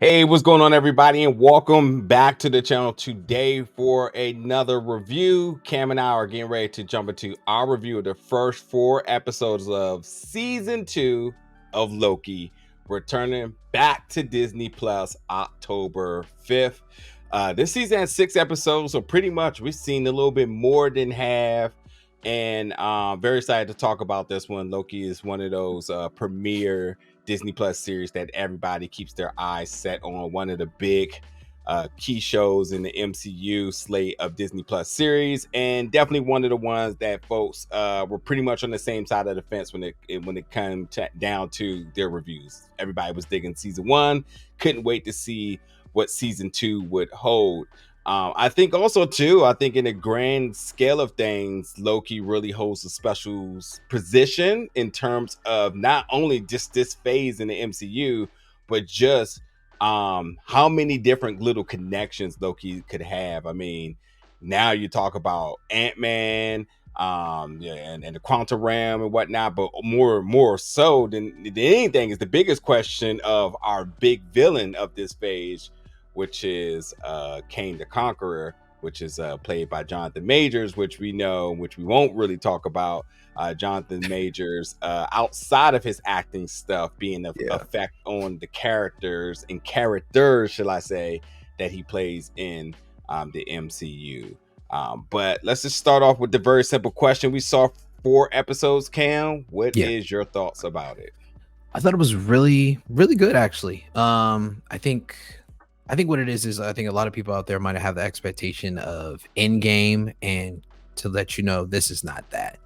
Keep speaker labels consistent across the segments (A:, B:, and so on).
A: Hey, what's going on, everybody, and welcome back to the channel today for another review. Cam and I are getting ready to jump into our review of the first 4 episodes of season 2 of Loki, returning back to Disney Plus October 5th. This season has 6 episodes, so pretty much we've seen a little bit more than half. And very excited to talk about this one. Loki is one of those premiere Disney Plus series that everybody keeps their eyes set on. One of the big key shows in the MCU slate of Disney Plus series, and definitely one of the ones that folks were pretty much on the same side of the fence when it came down to their reviews. Everybody was digging season 1, couldn't wait to see what season 2 would hold. I think also too, I think in the grand scale of things, Loki really holds a special position in terms of not only just this phase in the MCU, but just how many different little connections Loki could have. I mean, now you talk about Ant-Man, and the quantum realm and whatnot, but more so than anything is the biggest question of our big villain of this phase, which is Kane the Conqueror, which is played by Jonathan Majors, which we won't really talk about. Jonathan Majors, outside of his acting stuff, being an effect on the characters, shall I say, that he plays in the MCU. But let's just start off with the very simple question. We saw 4 episodes, Cam. What is your thoughts about it?
B: I thought it was really, really good, actually. I think what it is I think a lot of people out there might have the expectation of Endgame, and to let you know, this is not that.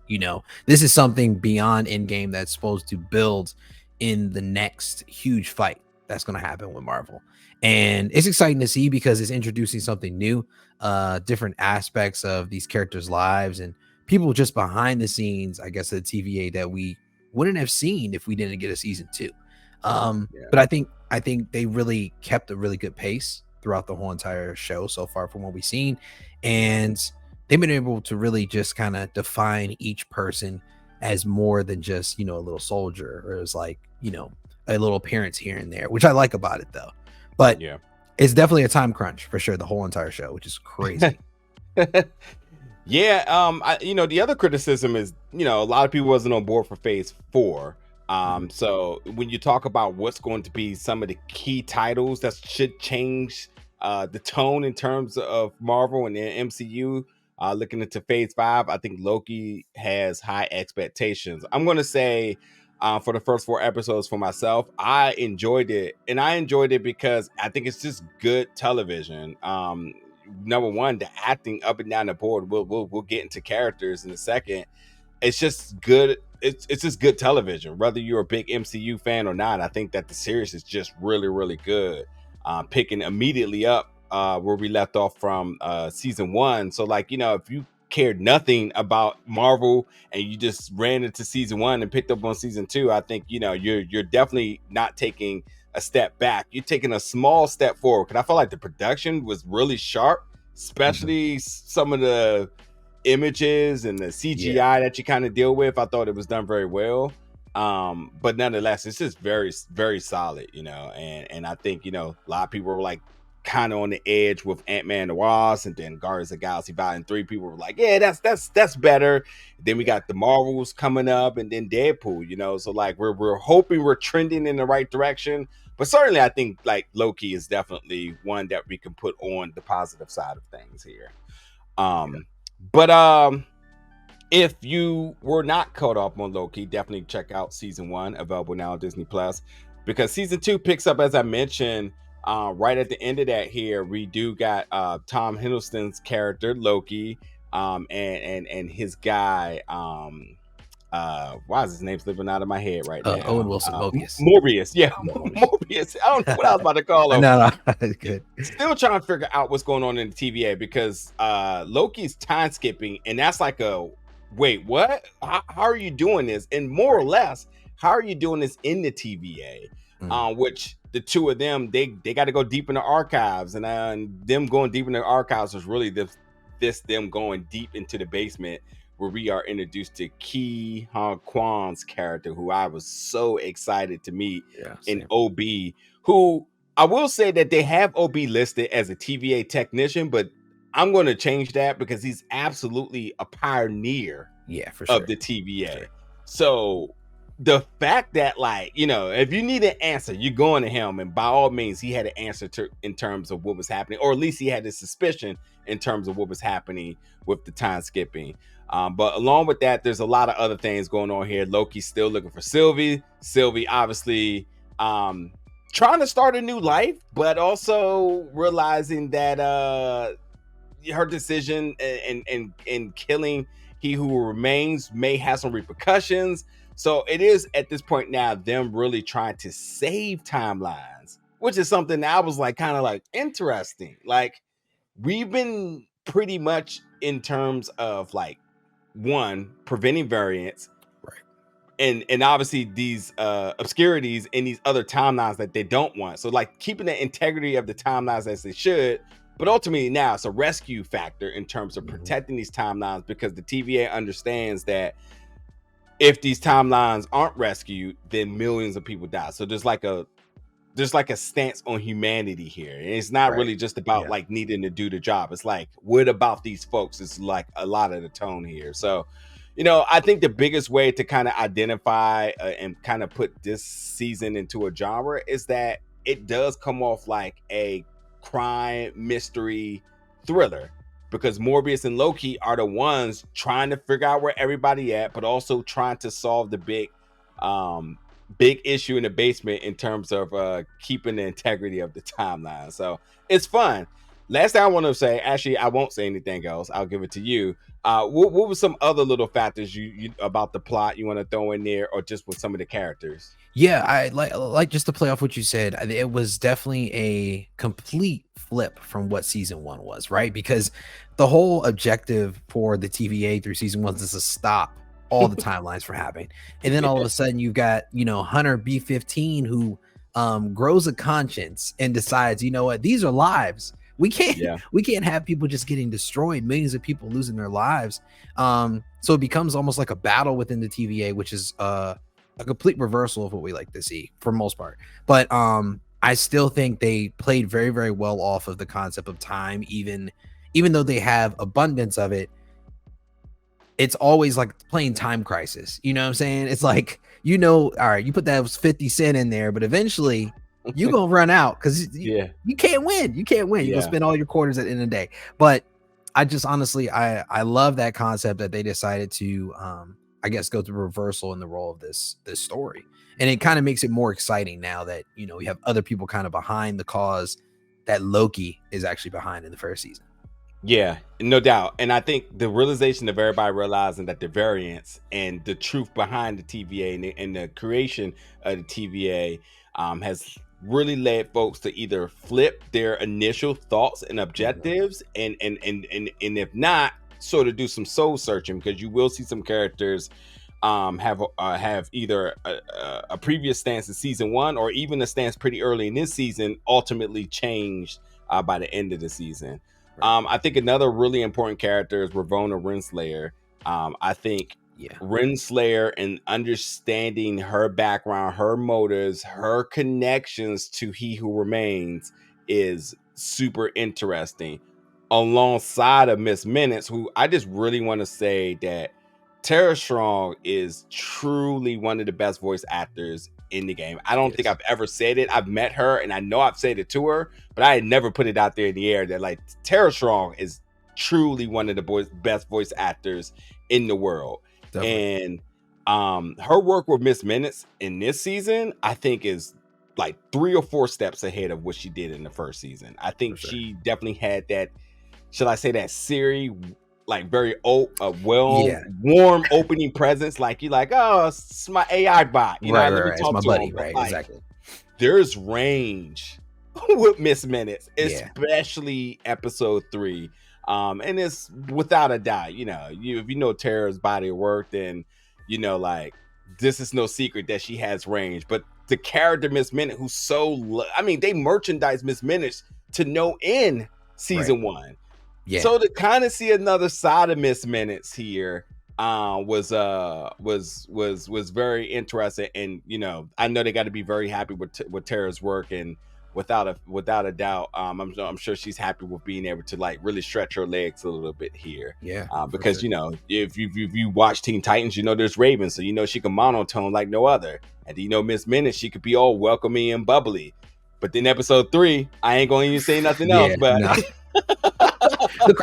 B: This is something beyond Endgame that's supposed to build in the next huge fight that's going to happen with Marvel. And it's exciting to see because it's introducing something new, different aspects of these characters' lives and people just behind the scenes, I guess, at the TVA that we wouldn't have seen if we didn't get a season 2. But I think they really kept a really good pace throughout the whole entire show so far from what we've seen. And they've been able to really just kind of define each person as more than just, a little soldier, or as like, a little appearance here and there, which I like about it though. But it's definitely a time crunch for sure, the whole entire show, which is crazy.
A: The other criticism is, a lot of people wasn't on board for phase 4. So when you talk about what's going to be some of the key titles that should change the tone in terms of Marvel and the MCU, looking into phase 5, I think Loki has high expectations. I'm going to say for the first 4 episodes for myself, I enjoyed it. And I enjoyed it because I think it's just good television. Number one, the acting up and down the board. We'll get into characters in a second. It's just good. It's just good television, whether you're a big MCU fan or not. I think that the series is just really, really good. Picking immediately up where we left off from season 1. So, if you cared nothing about Marvel and you just ran into season 1 and picked up on season 2, I think you're definitely not taking a step back. You're taking a small step forward, because I feel like the production was really sharp, especially some of the images and the CGI that you kind of deal with. I thought it was done very well. But nonetheless, it's just very, very solid, and I think, a lot of people were like kind of on the edge with Ant-Man and the Wasp, and then Guardians of the Galaxy Volume 3. People were like, yeah, that's better. Then we got the Marvels coming up, and then Deadpool, so like we're hoping we're trending in the right direction. But certainly I think like Loki is definitely one that we can put on the positive side of things here. But if you were not caught up on Loki, definitely check out season 1, available now on Disney Plus, because season 2 picks up, as I mentioned, right at the end of that. Here we do got Tom Hiddleston's character Loki, and his guy, why is his name slipping out of my head right now?
B: Owen Wilson, Mobius.
A: Mobius, Mobius. I don't know what I was about to call him.
B: No, good.
A: Still trying to figure out what's going on in the TVA, because Loki's time skipping, and that's like a wait, what? How are you doing this? And more or less, how are you doing this in the TVA? Which the two of them, they got to go deep in the archives, and them going deep in the archives was really them going deep into the basement, where we are introduced to Ki Hong Kwan's character, who I was so excited to meet in OB, who I will say that they have OB listed as a TVA technician, but I'm going to change that because he's absolutely a pioneer
B: Yeah, for
A: of
B: sure.
A: the TVA.
B: Sure.
A: So the fact that, like, you know, if you need an answer, you're going to him, and by all means, he had an answer to in terms of what was happening, or at least he had a suspicion in terms of what was happening with the time skipping. But along with that, there's a lot of other things going on here. Loki's still looking for Sylvie. Sylvie obviously trying to start a new life, but also realizing that her decision in killing he who remains may have some repercussions. So it is at this point now them really trying to save timelines, which is something that I was like kind of like interesting. Like, we've been pretty much in terms of like, one, preventing variants,
B: Right.
A: and obviously these obscurities in these other timelines that they don't want. So like keeping the integrity of the timelines as they should, but ultimately now it's a rescue factor in terms of protecting these timelines, because the TVA understands that if these timelines aren't rescued, then millions of people die. So there's like a stance on humanity here, and it's not
B: Right.
A: really just about
B: Yeah.
A: like needing to do the job. It's like, what about these folks? It's like a lot of the tone here. So, you know, I think the biggest way to kind of identify and kind of put this season into a genre is that it does come off like a crime mystery thriller, because Mobius and Loki are the ones trying to figure out where everybody at, but also trying to solve the big issue in the basement in terms of keeping the integrity of the timeline. So it's fun. Last thing I want to say, actually, I won't say anything else. I'll give it to you. What were some other little factors you about the plot you want to throw in there, or just with some of the characters?
B: Yeah, I like just to play off what you said, it was definitely a complete flip from what season 1 was, right? Because the whole objective for the TVA through season 1 is to stop all the timelines from happening. And then all of a sudden you've got, Hunter B-15 who grows a conscience and decides, you know what, these are lives. We can't
A: Yeah.
B: we can't have people just getting destroyed, millions of people losing their lives. So it becomes almost like a battle within the TVA, which is a complete reversal of what we like to see for most part. But I still think they played very, very well off of the concept of time, even though they have abundance of it. It's always like playing Time Crisis. You know what I'm saying? It's like, all right, you put that 50 cent in there, but eventually you're gonna run out because you can't win. You can't win. You're gonna spend all your quarters at the end of the day. But I just honestly, I love that concept that they decided to I guess go through reversal in the role of this story. And it kind of makes it more exciting now that, we have other people kind of behind the cause that Loki is actually behind in the first season.
A: Yeah, no doubt. And I think the realization of everybody realizing that the variance and the truth behind the TVA and the creation of the TVA has really led folks to either flip their initial thoughts and objectives, and if not, sort of do some soul searching, because you will see some characters have either a previous stance in season 1, or even a stance pretty early in this season, ultimately changed by the end of the season. I think another really important character is Ravonna Renslayer. I think Renslayer, and understanding her background, her motives, her connections to He Who Remains is super interesting. Alongside of Miss Minutes, who I just really want to say that Tara Strong is truly one of the best voice actors in the game. I don't think I've ever said it. I've met her, and I know I've said it to her, but I had never put it out there in the air that like Tara Strong is truly one of the best voice actors in the world. Definitely. And her work with Miss Minutes in this season, I think, is like 3 or 4 steps ahead of what she did in the first season. I think she definitely had that, should I say, that Siri, like very warm opening presence. Like, you're like, oh, it's my AI bot,
B: right,
A: let me
B: right,
A: talk
B: it's
A: to
B: my buddy,
A: him.
B: right?
A: Like,
B: Exactly.
A: There's range with Miss Minutes, especially episode 3. And it's without a doubt, if you know Tara's body of work, then like, this is no secret that she has range. But the character Miss Minute, who's they merchandise Miss Minutes to no end season 1.
B: Yeah.
A: So to kind of see another side of Miss Minutes here was very interesting. And I know they got to be very happy with Tara's work, and without a doubt. I'm sure she's happy with being able to like really stretch her legs a little bit here.
B: Yeah, for
A: Because
B: sure.
A: you know, if you watch Teen Titans, you know there's Raven, so you know she can monotone like no other. And you know Miss Minutes, she could be all welcoming and bubbly. But then episode 3, I ain't going to even say nothing else.
B: Yeah,
A: But
B: no.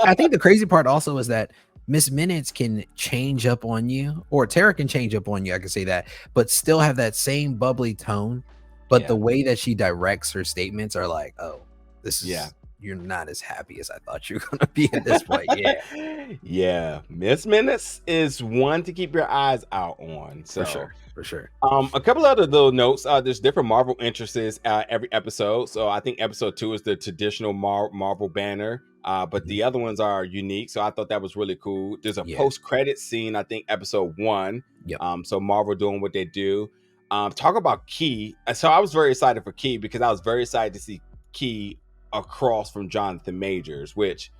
B: I think the crazy part also is that Miss Minutes can change up on you, or Tara can change up on you. I can say that, but still have that same bubbly tone. But
A: yeah,
B: the way that she directs her statements are like, oh, this is
A: yeah.
B: you're not as happy as I thought you were gonna be at this point. Yeah,
A: Yeah, Miss Minutes is one to keep your eyes out on.
B: for
A: So
B: sure, for sure.
A: a couple other little notes. There's different Marvel interests every episode. So I think episode 2 is the traditional Marvel banner, but
B: Mhm.
A: the other ones are unique. So I thought that was really cool. There's a
B: Yeah,
A: post-credit scene, I think episode 1.
B: yep,
A: So Marvel doing what they do. Talk about Key. So I was very excited for Key because I was very excited to see Key across from Jonathan Majors, which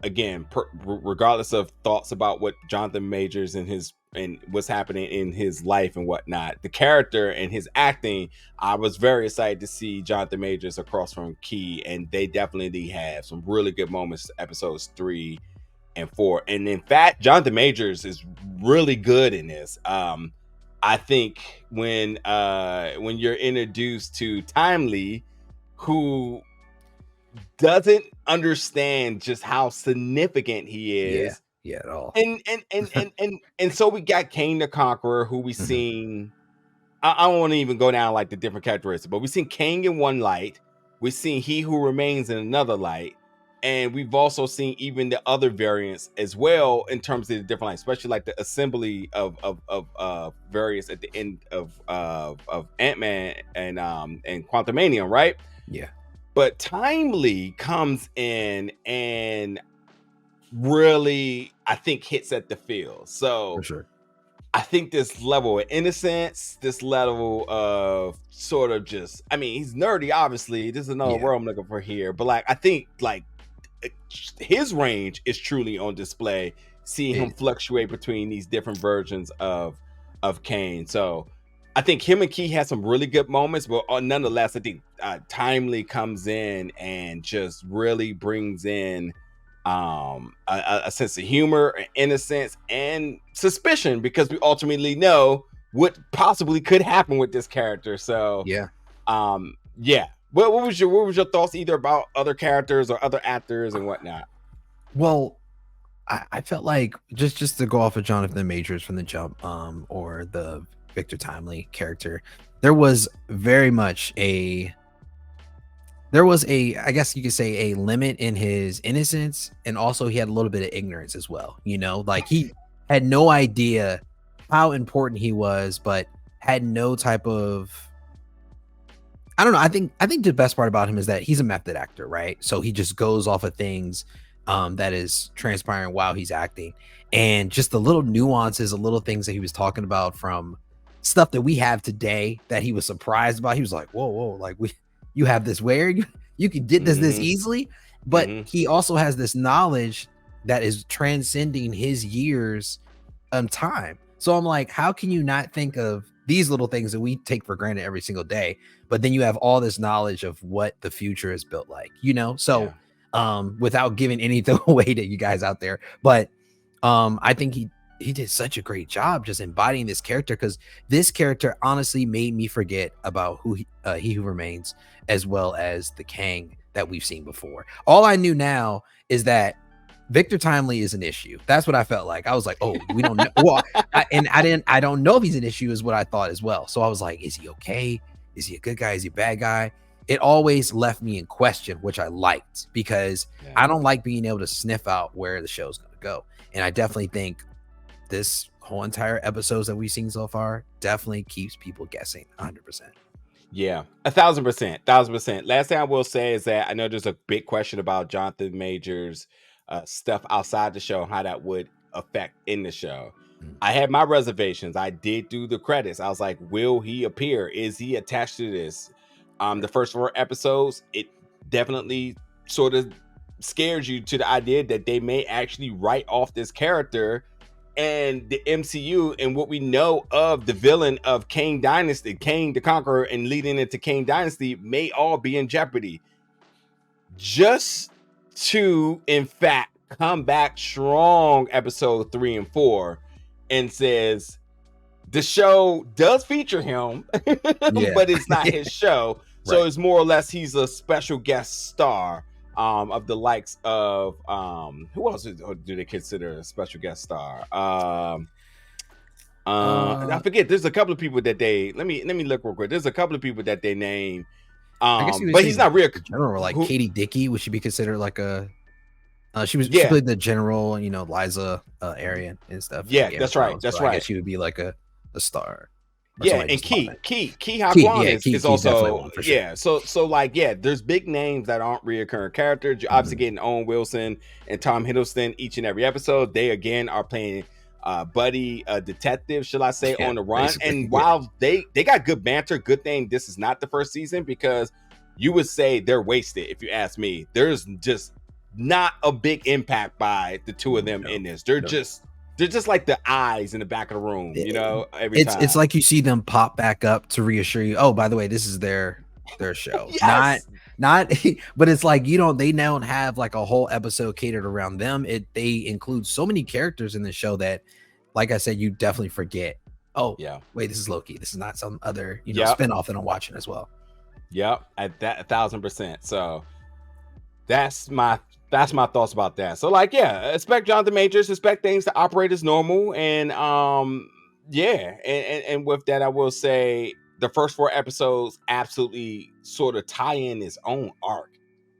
A: again, regardless of thoughts about what Jonathan Majors and what's happening in his life and whatnot, the character and his acting, I was very excited to see Jonathan Majors across from Key, and they definitely have some really good moments episodes 3 and 4. And in fact, Jonathan Majors is really good in this. I think when you're introduced to Timely, who doesn't understand just how significant he
B: yeah,
A: is.
B: yeah, at all.
A: And so we got Kane the Conqueror, who we
B: Mhm.
A: seen. I don't want to even go down like the different characteristics, but we've seen Kane in one light, we've seen He Who Remains in another light, and we've also seen even the other variants as well in terms of the different lights, especially like the assembly of variants at the end of Ant-Man and Quantumanium, right?
B: Yeah,
A: But Timely comes in and really, I think, hits at the field.
B: for
A: So
B: sure.
A: I think this level of innocence, this level of sort of just, I mean, he's nerdy, obviously. This is another
B: Yeah,
A: word I'm looking for here. But like, I think like his range is truly on display, seeing him
B: it,
A: fluctuate between these different versions of Kane. So I think him and Key had some really good moments, but nonetheless, I think Timely comes in and just really brings in a sense of humor, innocence, and suspicion, because we ultimately know what possibly could happen with this character. So
B: yeah.
A: yeah. What was your thoughts either about other characters or other actors and whatnot?
B: Well, I felt like just to go off of Jonathan Majors from the jump, or the Victor Timely character, there was very much I guess you could say a limit in his innocence, and also he had a little bit of ignorance as well. You know, like he had no idea how important he was, but had no type of I don't know. I think the best part about him is that he's a method actor, right? So he just goes off of things that is transpiring while he's acting, and just the little nuances, the little things that he was talking about from stuff that we have today that he was surprised about. He was like, "Whoa, whoa! Like you have this where you can get this
A: Mm-hmm.
B: easily," but
A: Mm-hmm.
B: he also has this knowledge that is transcending his years time. So I'm like, how can you not think of these little things that we take for granted every single day? But then you have all this knowledge of what the future is built like, you know? So
A: Yeah.
B: without giving anything away to you guys out there, but I think he did such a great job just embodying this character, because this character honestly made me forget about he who remains, as well as the Kang that we've seen before. All I knew now is that Victor Timely is an issue. That's what I felt like. I was like, oh, we don't know. Well, I don't know if he's an issue, is what I thought as well. So I was like, is he okay? Is he a good guy? Is he a bad guy? It always left me in question, which I liked, because
A: Yeah.
B: I don't like being able to sniff out where the show's going to go. And I definitely think this whole entire episodes that we've seen so far definitely keeps people guessing 100%.
A: Yeah, 1,000%. Last thing I will say is that I know there's a big question about Jonathan Majors stuff outside the show, how that would affect in the show.
B: Mm.
A: I had my reservations. I did do the credits. I was like, will he appear? Is he attached to this? The first 4 episodes, it definitely sort of scares you to the idea that they may actually write off this character and the MCU and what we know of the villain of Kane Dynasty, Kane the Conqueror, and leading into Kane Dynasty may all be in jeopardy. Just to, in fact, come back strong episode 3 and 4 and says the show does feature him, but it's not his show. So right. It's more or less he's a special guest star of the likes of who else do they consider a special guest star? I forget. There's a couple of people that they let me look real quick. There's a couple of people that they name. But he's not real.
B: General, like Katie Dickey, would she be considered like a? She played the general, you know, Liza Arian and stuff.
A: Yeah, that's right. That's right.
B: I guess she would be like a star.
A: Yeah, and Ki Ha-Kwan is also So like there's big names that aren't reoccurring characters. You're obviously getting Owen Wilson and Tom Hiddleston each and every episode. They again are playing buddy detective, shall I say, on the run. And while they got good banter, good thing this is not the first season, because you would say they're wasted if you ask me. There's just not a big impact by the two of them in this. They're just like the eyes in the back of the room, you know. Every time
B: it's like you see them pop back up to reassure you. Oh, by the way, this is their show. Yes. Not but it's like they don't have like a whole episode catered around them. They include so many characters in the show that, like I said, you definitely forget. Oh yeah, wait, this is Loki. This is not some other spinoff that I'm watching as well.
A: Yep, at that 1,000%. So that's my thoughts about that. So like, expect Jonathan Majors, expect things to operate as normal, and and with that, I will say the first 4 episodes absolutely sort of tie in its own arc.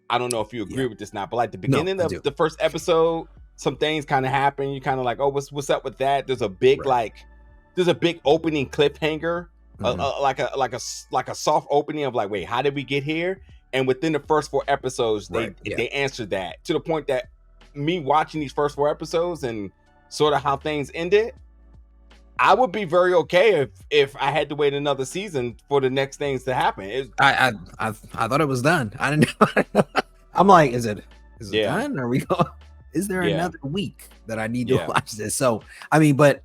A: I don't know if you agree with this now, but like the beginning of the first episode, some things kind of happen. You kind of like, oh, what's up with that? There's a big there's a big opening cliffhanger, like a soft opening of like, wait, how did we get here? And within the first 4 episodes, they answered that, to the point that me watching these first 4 episodes and sort of how things ended, I would be very okay if I had to wait another season for the next things to happen.
B: I thought it was done. I didn't know. I'm like, is it done? Are we going? Is there another week that I need to watch this? So I mean, but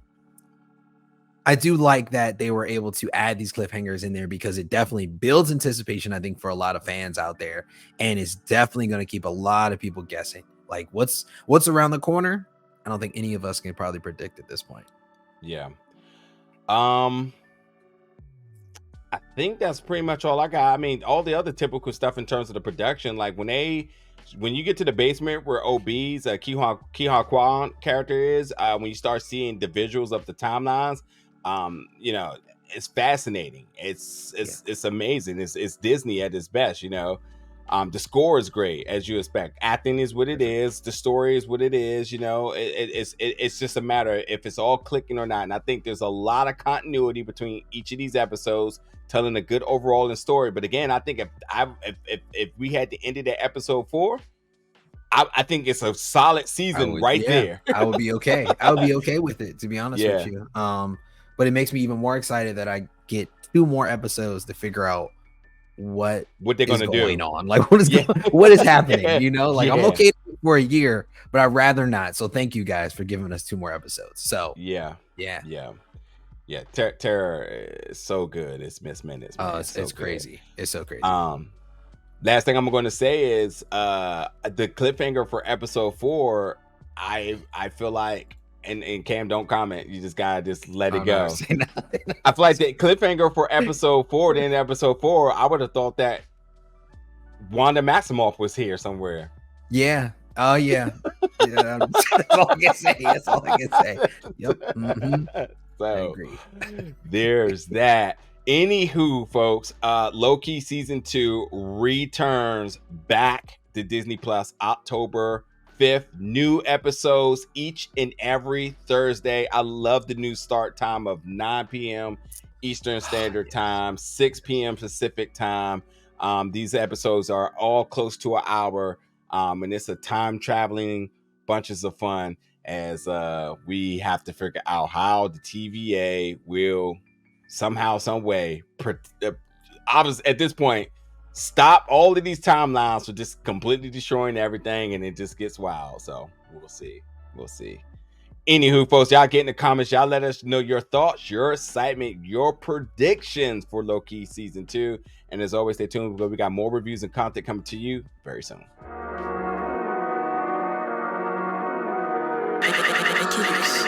B: I do like that they were able to add these cliffhangers in there, because it definitely builds anticipation, I think, for a lot of fans out there, and it's definitely going to keep a lot of people guessing. Like, what's around the corner? I don't think any of us can probably predict at this point.
A: Yeah. I think that's pretty much all I got. I mean, all the other typical stuff in terms of the production, like when you get to the basement where OB's Ki Ha-Kwan character is, when you start seeing the visuals of the timelines, it's fascinating. It's amazing. It's Disney at its best, The score is great, as you expect. Acting is what it is. The story is what it is. It's just a matter if it's all clicking or not. And I think there's a lot of continuity between each of these episodes, telling a good overall story. But again, I think if we had to end it at episode 4, I think it's a solid season there.
B: I would be okay. I would be okay with it, to be honest with you. But it makes me even more excited that I get 2 more episodes to figure out what they're going to do on. Like, what is happening? I'm okay for a year, but I'd rather not. So thank you guys for giving us 2 more episodes. So
A: Terror is so good. It's Miss Minutes.
B: It's crazy. It's so crazy.
A: Last thing I'm going to say is the cliffhanger for episode 4. I feel like, and Cam, don't comment. You just gotta let it go. I feel like the cliffhanger for episode 4, then episode 4, I would have thought that Wanda Maximoff was here somewhere.
B: Yeah. Oh yeah. That's all I can say. Yep. Mm-hmm.
A: So I agree. There's that. Anywho, folks, Loki season 2 returns back to Disney Plus October 5th. New episodes each and every Thursday. I love the new start time of 9 p.m. Eastern Standard Time, 6 p.m. Pacific Time. These episodes are all close to an hour, and it's a time traveling bunches of fun as we have to figure out how the TVA will somehow, some way, obviously at this point, stop all of these timelines for just completely destroying everything, and it just gets wild. So we'll see. Anywho, folks, y'all get in the comments. Y'all let us know your thoughts, your excitement, your predictions for Loki season 2. And as always, stay tuned because we got more reviews and content coming to you very soon.
C: I